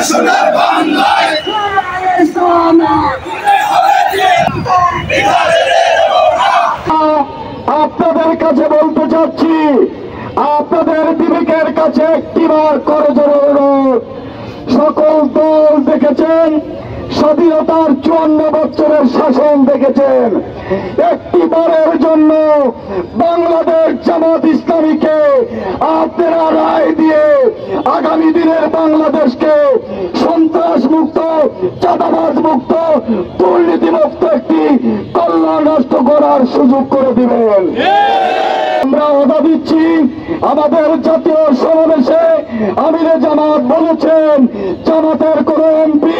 সোনার বাংলায় আপনাদের কাছে বলতে চাচ্ছি, আপনাদের বিবেকের কাছে একটিবার করজোড়ে অনুরোধ, সকল দল দেখেছেন, স্বাধীনতার 54 বছরের শাসন দেখেছেন, একটিবারের জন্য বাংলাদেশ জামাত ইসলামীকে আপনারা রায় দিয়ে আগামী দিনের বাংলাদেশকে সন্ত্রাস মুক্ত, চাঁদাবাজ মুক্ত, দুর্নীতি মুক্ত একটি কল্যাণ রাষ্ট্র গড়ার সুযোগ করে দিবেন। আমরা ওয়াদা দিচ্ছি, আমাদের জাতীয় সমাবেশে আমিরে জামাত বলেছেন, জামাতের কোন এমপি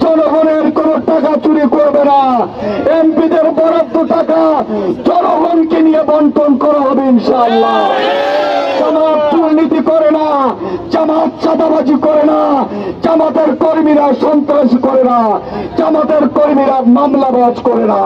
জনগণের কোন টাকা চুরি করবে না, এমপিদের বরাদ্দ টাকা জনগণকে নিয়ে বন্টন করা হবে ইনশাআল্লাহ। জামাত দুর্নীতি করে না, জামাত চাঁদাবাজি করে না, জামাতের কর্মীরা সন্ত্রাস করে না, জামাতের কর্মীরা মামলাবাজ করে না।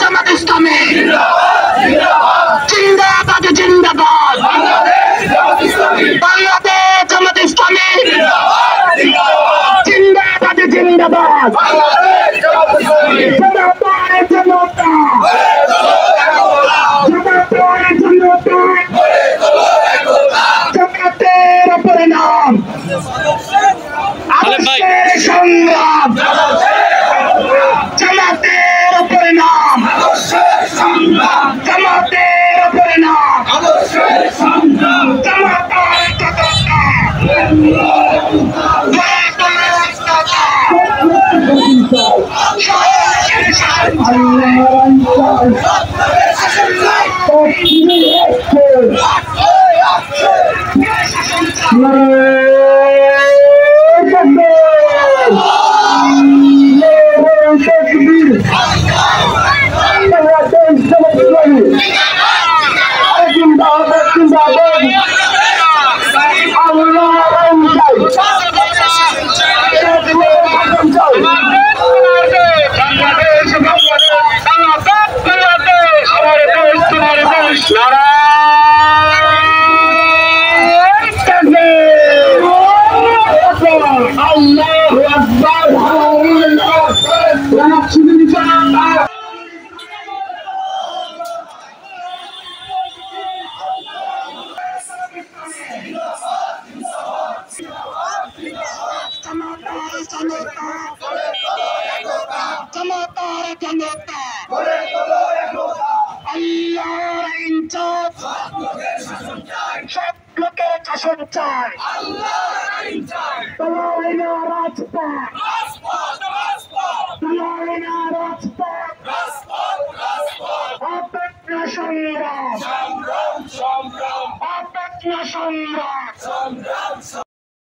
জামাত ইসলামী জিন্দাবাদ, জিন্দাবাদ। বাংলাদেশ জামাত ইসলামী জিন্দাবাদ, জিন্দাবাদ। জামাতের পরিণাম আদর্শের সংগ্রাম, জামাতের পরিণাম জামাতের পরিণাম সব লোকের শাসন চায়, রাজপথ সংগ্রাম, সংগ্রাম।